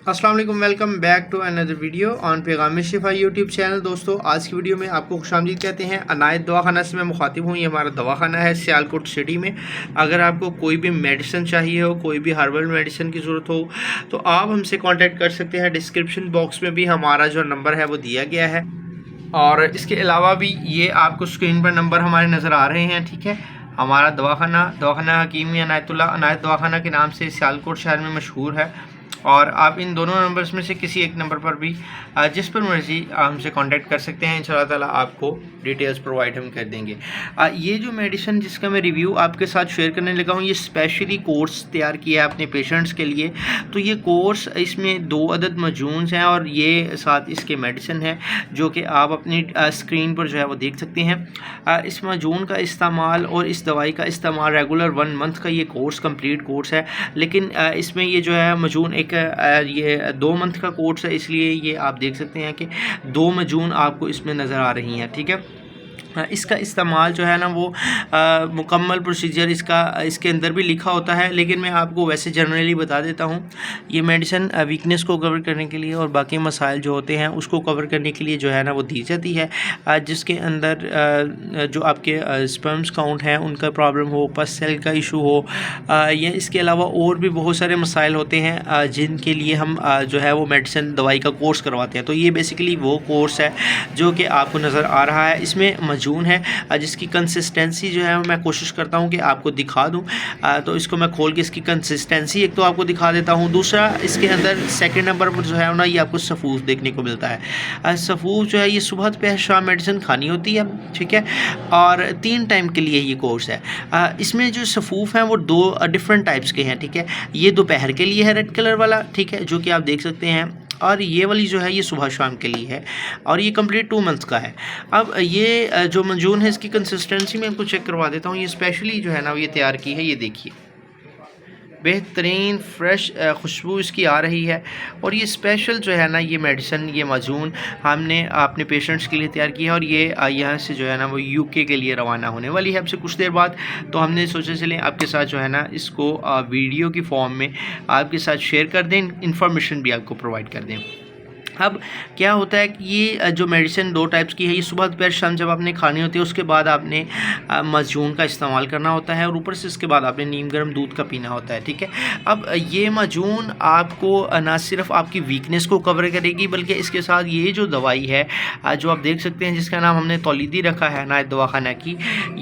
अस्सलाम वालेकुम, welcome back to another video on Paigam Shifa YouTube channel. दोस्तों, आज की वीडियो में आपको खुशामदीद कहते हैं। अनायत दवाखाना से मैं मुखातिब हूँ। ये हमारा दवाखाना है सियालकोट सिटी में। अगर आपको कोई भी मेडिसिन चाहिए हो, कोई भी हर्बल मेडिसिन की ज़रूरत हो, तो आप हमसे कांटेक्ट कर सकते हैं। डिस्क्रिप्शन बॉक्स में भी हमारा जो नंबर है वो दिया गया है, और इसके अलावा भी ये आपको स्क्रीन पर नंबर हमारे नज़र आ रहे हैं। ठीक है, हमारा दवाखाना हकीमी अनायत दवाखाना के नाम से सियालकोट शहर में मशहूर है। और आप इन दोनों नंबर्स में से किसी एक नंबर पर भी जिस पर मर्ज़ी हमसे कांटेक्ट कर सकते हैं। इंशाल्लाह ताला आपको डिटेल्स प्रोवाइड हम कर देंगे। ये जो मेडिसिन जिसका मैं रिव्यू आपके साथ शेयर करने लगा हूँ, ये स्पेशली कोर्स तैयार किया है अपने पेशेंट्स के लिए। तो ये कोर्स, इसमें 2 अदद मजून्स हैं और ये साथ इसके मेडिसिन है जो कि आप अपनी स्क्रीन पर जो है वो देख सकते हैं। इस मजून का इस्तेमाल और इस दवाई का इस्तेमाल रेगुलर 1 मंथ का ये कोर्स कंप्लीट कोर्स है। लेकिन इसमें ये जो है मजून एक ये 2 मंथ का कोर्स है, इसलिए ये आप देख सकते हैं कि 2 मजून आपको इसमें नज़र आ रही हैं। ठीक है, इसका इस्तेमाल जो है ना वो मुकम्मल प्रोसीजर इसके अंदर भी लिखा होता है, लेकिन मैं आपको वैसे जनरली बता देता हूँ। ये मेडिसिन वीकनेस को कवर करने के लिए और बाकी मसाइल जो होते हैं उसको कवर करने के लिए जो है ना वो दी जाती है। जिसके अंदर जो आपके स्पर्म्स काउंट हैं उनका प्रॉब्लम हो, पस सेल का इशू हो, या इसके अलावा और भी बहुत सारे मसाइल होते हैं जिनके लिए हम जो है वो मेडिसिन दवाई का कोर्स करवाते हैं। तो ये बेसिकली वो कोर्स है जो कि आपको नज़र आ रहा है। इसमें मजून है जिसकी कंसिस्टेंसी जो है मैं कोशिश करता हूँ कि आपको दिखा दूँ। तो इसको मैं खोल के इसकी कंसिस्टेंसी एक तो आपको दिखा देता हूँ। दूसरा, इसके अंदर सेकंड नंबर पर जो है ना ये आपको सफ़ूफ देखने को मिलता है। सफ़ूफ जो है ये सुबह दोपहर शाम मेडिसिन खानी होती है। ठीक है, और 3 टाइम के लिए ये कोर्स है। इसमें जो सफ़ूफ हैं वो 2 डिफरेंट टाइप्स के हैं। ठीक है, ये दोपहर के लिए है रेड कलर वाला, ठीक है, जो कि आप देख सकते हैं, और ये वाली जो है ये सुबह शाम के लिए है, और ये कंप्लीट 2 मंथ्स का है। अब ये जो मंजून है इसकी कंसिस्टेंसी मैं आपको चेक करवा देता हूँ। ये स्पेशली जो है ना ये तैयार की है, ये देखिए बेहतरीन फ्रेश खुशबू इसकी आ रही है। और ये स्पेशल जो है ना ये मेडिसिन, ये मजून हमने अपने पेशेंट्स के लिए तैयार किया है, और ये यहाँ से जो है ना वो यूके के लिए रवाना होने वाली है अब से कुछ देर बाद। तो हमने सोचा चलें आपके साथ जो है ना इसको वीडियो की फॉर्म में आपके साथ शेयर कर दें, इंफॉर्मेशन भी आपको प्रोवाइड कर दें। अब क्या होता है कि ये जो मेडिसिन 2 टाइप्स की है, ये सुबह दोपहर शाम जब आपने खानी होती है उसके बाद आपने मजून का इस्तेमाल करना होता है, और ऊपर से इसके बाद आपने नीम गर्म दूध का पीना होता है। ठीक है, अब ये मजून आपको ना सिर्फ आपकी वीकनेस को कवर करेगी, बल्कि इसके साथ ये जो दवाई है जो आप देख सकते हैं जिसका नाम हमने तौलीदी रखा है अनायत दवाखाना की,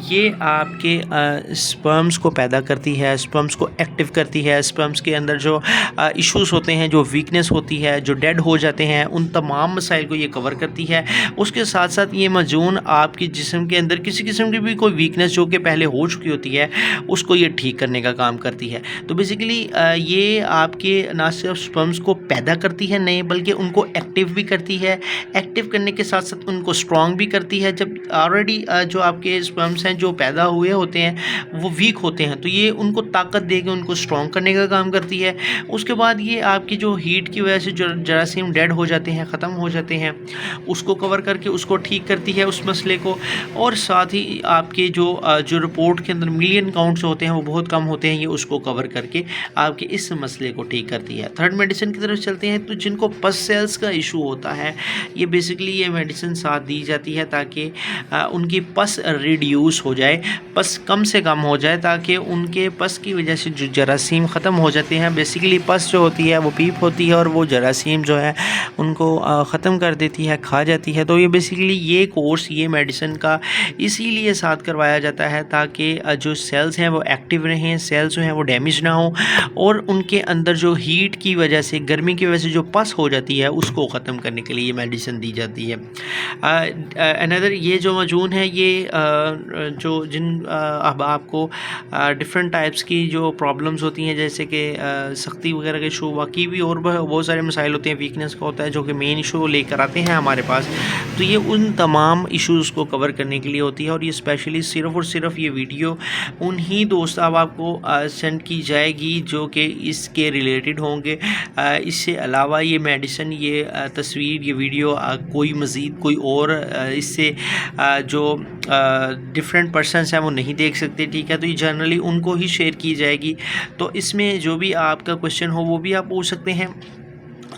ये आपके स्पर्म्स को पैदा करती है, स्पर्म्स को एक्टिव करती है। स्पर्म्स के अंदर जो इश्यूज़ होते हैं, जो वीकनेस होती है, जो डेड हो जाते हैं, उन तमाम मसाइल को ये कवर करती है। उसके साथ साथ ये मजून आपकी जिस्म के अंदर किसी किस्म की भी कोई वीकनेस जो कि पहले हो चुकी होती है उसको ये ठीक करने का काम करती है। तो बेसिकली ये आपके ना सिर्फ स्पर्म्स को पैदा करती है नए, बल्कि उनको एक्टिव भी करती है। एक्टिव करने के साथ साथ उनको स्ट्रॉन्ग भी करती है। जब ऑलरेडी जो आपके स्पर्म्स हैं जो पैदा हुए होते हैं वो वीक होते हैं, तो ये उनको ताकत दे के उनको स्ट्रॉन्ग करने का काम करती है। उसके बाद ये आपकी जो हीट की वजह से जो जरासीम डेड हो जाते हैं, ख़त्म हो जाते हैं, उसको कवर करके उसको ठीक करती है उस मसले को। और साथ ही आपके जो रिपोर्ट के अंदर मिलियन काउंट्स होते हैं वो बहुत कम होते हैं, ये उसको कवर करके आपके इस मसले को ठीक करती है। थर्ड मेडिसिन की तरफ चलते हैं। तो जिनको पस सेल्स का इशू होता है, ये बेसिकली ये मेडिसिन साथ दी जाती है ताकि उनकी पस रिड्यूस हो जाए, पस कम से कम हो जाए, ताकि उनके पस की वजह से जो जरासीम ख़त्म हो जाते हैं। बेसिकली पस जो होती है वो पीप होती है और वो जरासीम जो है उनको ख़त्म कर देती है, खा जाती है। तो ये बेसिकली ये कोर्स, ये मेडिसिन का इसीलिए साथ करवाया जाता है ताकि जो सेल्स हैं वो एक्टिव रहें, सेल्स जो हैं वो डैमेज ना हो, और उनके अंदर जो हीट की वजह से, गर्मी की वजह से जो पस हो जाती है उसको ख़त्म करने के लिए ये मेडिसिन दी जाती है। अनदर ये जो मजून है ये जो अब आपको डिफरेंट टाइप्स की जो प्रॉब्लम्स होती हैं, जैसे कि सख्ती वगैरह के इशू, बाकी भी और बहुत सारे मसाइल होते हैं, वीकनेस का होता है जो कि मेन इशू लेकर आते हैं हमारे पास। तो ये उन तमाम इश्यूज़ को कवर करने के लिए होती है, और ये स्पेशली सिर्फ़ और सिर्फ ये वीडियो उन्हीं दोस्त अब आपको सेंड की जाएगी जो कि इसके रिलेटेड होंगे। इससे अलावा ये मेडिसिन, ये तस्वीर, ये वीडियो कोई मज़ीद कोई और इससे जो डिफरेंट पर्सनस हैं वो नहीं देख सकते। ठीक है, तो ये जनरली उनको ही शेयर की जाएगी। तो इसमें जो भी आपका क्वेश्चन हो वो भी आप पूछ सकते हैं।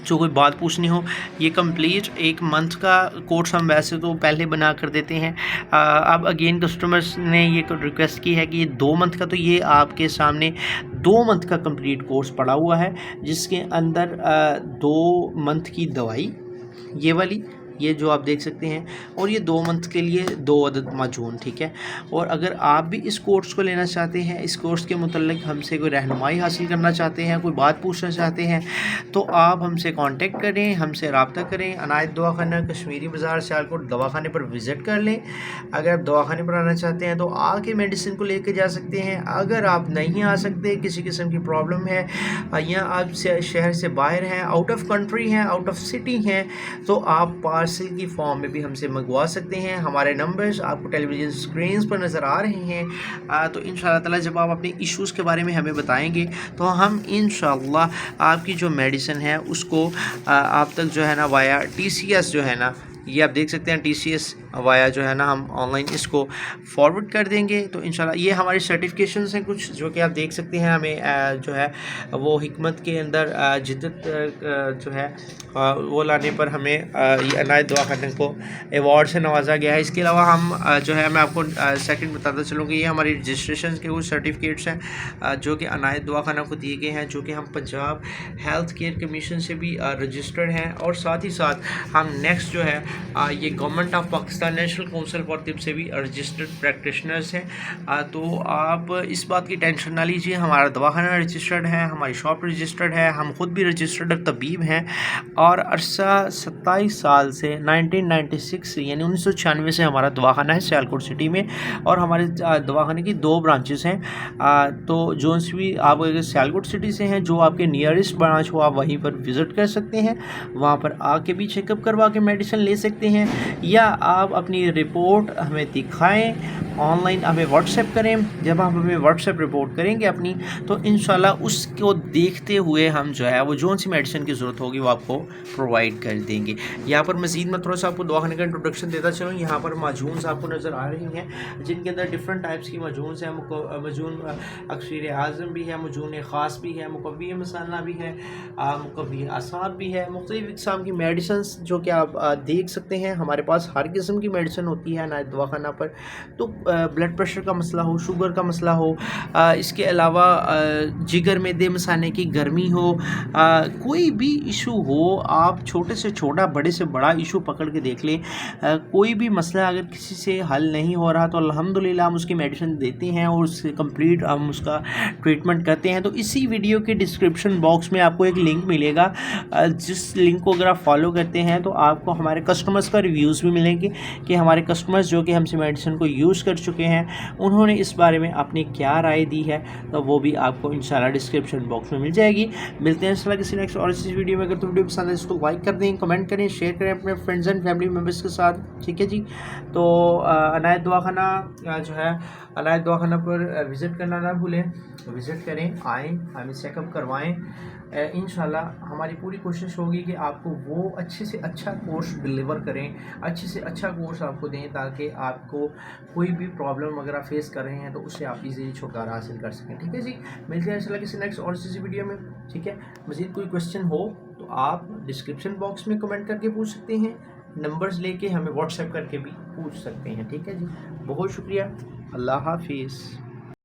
जो कोई बात पूछनी हो, ये कंप्लीट 1 मंथ का कोर्स हम वैसे तो पहले बना कर देते हैं। अब अगेन कस्टमर्स ने ये रिक्वेस्ट की है कि ये 2 मंथ का, तो ये आपके सामने 2 मंथ का कंप्लीट कोर्स पड़ा हुआ है, जिसके अंदर 2 मंथ की दवाई, ये वाली, ये जो आप देख सकते हैं, और ये 2 मंथ के लिए 2 अदद माजून, ठीक है। और अगर आप भी इस कोर्स को लेना चाहते हैं, इस कोर्स के मुतल्लिक हमसे कोई रहनुमाई हासिल करना चाहते हैं, कोई बात पूछना चाहते हैं, तो आप हमसे कांटेक्ट करें, हमसे रब्ता करें। अनायत दवाखाना, कश्मीरी बाज़ार, सियालकोट दवाखाने पर विज़िट कर लें। अगर आप दवाखाने पर आना चाहते हैं तो आके मेडिसिन को लेके जा सकते हैं। अगर आप नहीं आ सकते, किसी किस्म की प्रॉब्लम है या आप शहर से बाहर हैं, आउट ऑफ कंट्री हैं, आउट ऑफ सिटी हैं, तो आप पार्सल की फॉर्म में भी हमसे मंगवा सकते हैं। हमारे नंबर्स आपको टेलीविज़न स्क्रीन पर नज़र आ रहे हैं। तो इंशाअल्लाह ताला जब आप अपने इश्यूज़ के बारे में हमें बताएंगे तो हम इंशाअल्लाह आपकी जो मेडिसिन है उसको आप तक जो है ना वाया TCS जो है ना, ये आप देख सकते हैं TCS वाया जो है ना, हम ऑनलाइन इसको फॉरवर्ड कर देंगे। तो इंशाल्लाह ये हमारी सर्टिफिकेशंस हैं कुछ, जो कि आप देख सकते हैं। हमें जो है वो हिकमत के अंदर जिद्दत जो है वो लाने पर हमें ये अनायत दवाखाना को अवार्ड से नवाजा गया है। इसके अलावा हम जो है, मैं आपको सेकंड बताता चलूँ कि ये हमारी रजिस्ट्रेशन के कुछ सर्टिफिकेट्स हैं जो कि अनायत दवाखाना को दिए गए हैं, जो कि हम पंजाब हेल्थ केयर कमीशन से भी रजिस्टर्ड हैं। और साथ ही साथ हम नेक्स्ट जो है ये government of Pakistan national council for Tibb से भी रजिस्टर्ड प्रैक्टिशनर्स हैं। तो आप इस बात की टेंशन ना लीजिए, हमारा दवाखाना रजिस्टर्ड है, हमारी शॉप रजिस्टर्ड है, हम खुद भी रजिस्टर्ड तबीब हैं। और अरसा 27 साल से 1996 यानी 1996 से हमारा दवाखाना है सियालकोट सिटी में। और हमारे दवाखाने की 2 ब्रांचेस हैं। तो जो भी आप अगर सियालकोट सिटी से हैं, जो आपके नियरेस्ट ब्रांच हो, आप वहीं पर विज़िट कर सकते हैं, वहाँ पर आके भी चेकअप करवा के मेडिसिन ले सकते हैं। या आप अपनी रिपोर्ट हमें दिखाएं, ऑनलाइन हमें व्हाट्सएप करें। जब आप हमें व्हाट्सएप रिपोर्ट करेंगे अपनी, तो इंशाल्लाह उसको देखते हुए हम जो है वो जो सी मेडिसिन की ज़रूरत होगी वो आपको प्रोवाइड कर देंगे। यहाँ पर मज़ीद मैं थोड़ा सा आपको दवाखाने का इंट्रोडक्शन देता चलूँ। यहाँ पर माजून्स आपको नज़र आ रही हैं, जिनके अंदर डिफरेंट टाइप्स की माजून्स हैं। माजून अक्सर आज़म भी है, माजून ख़ास भी है, मुकव्वी मसाला भी है, मुकव्वी असाब भी है, मुख्तलिफ़ इक़साम की मेडिसिन जो कि आप देख सकते हैं। हमारे पास हर किस्म की मेडिसिन होती है अनायत दवाखाना पर। तो ब्लड प्रेशर का मसला हो, शुगर का मसला हो, इसके अलावा जिगर में दे मसाने की गर्मी हो, कोई भी इशू हो, आप छोटे से छोटा बड़े से बड़ा इशू पकड़ के देख लें। कोई भी मसला अगर किसी से हल नहीं हो रहा तो अल्हम्दुलिल्लाह हम उसकी मेडिसिन देते हैं और उससे कंप्लीट हम उसका ट्रीटमेंट करते हैं। तो इसी वीडियो के डिस्क्रिप्शन बॉक्स में आपको एक लिंक मिलेगा, जिस लिंक को अगर आप फॉलो करते हैं तो आपको हमारे कस्टमर्स का रिव्यूज़ भी मिलेंगे कि हमारे कस्टमर्स जो कि हमसे मेडिसिन को यूज़ कर चुके हैं, उन्होंने इस बारे में अपनी क्या राय दी है। तो वो भी आपको इंशाल्लाह डिस्क्रिप्शन बॉक्स में मिल जाएगी। मिलते हैं इंशाल्लाह किसी नेक्स्ट और इस वीडियो में। अगर तो वीडियो पसंद है इसको लाइक कर दें, कमेंट करें, शेयर करें अपने फ्रेंड्स एंड फैमिली मेम्बर्स के साथ, ठीक है जी। तो अनायत दवाखाना जो है, अनायत दवाखाना पर विज़िट करना ना भूलें, विज़िट करें, आएँ, हमें चेकअप करवाएँ। इंशाल्लाह हमारी पूरी कोशिश होगी कि आपको वो अच्छे से अच्छा कोर्स डिलीवर करें, अच्छे से अच्छा कोर्स आपको दें, ताकि आपको कोई भी प्रॉब्लम अगर आप फेस कर रहे हैं तो उससे आप इजीली छुटकारा हासिल कर सकें, ठीक है जी। मिलते हैं इंशाल्लाह किसी नेक्स्ट और किसी वीडियो में, ठीक है। मज़ीद कोई क्वेश्चन हो तो आप डिस्क्रिप्शन बॉक्स में कमेंट करके पूछ सकते हैं, नंबर्स लेके हमें व्हाट्सएप करके भी पूछ सकते हैं, ठीक है जी। बहुत शुक्रिया, अल्लाह हाफिज़।